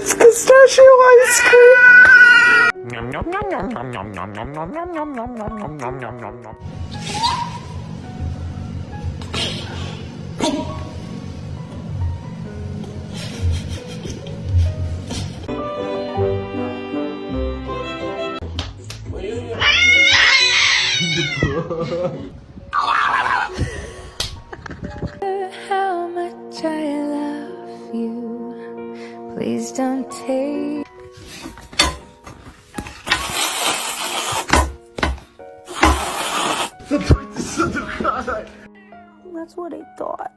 It's pistachio ice cream. Nom nom nom nom nom nom nom nom nom nom nom nom nom nom nom nom nom. How much I love you. Please don't take. That's what I thought.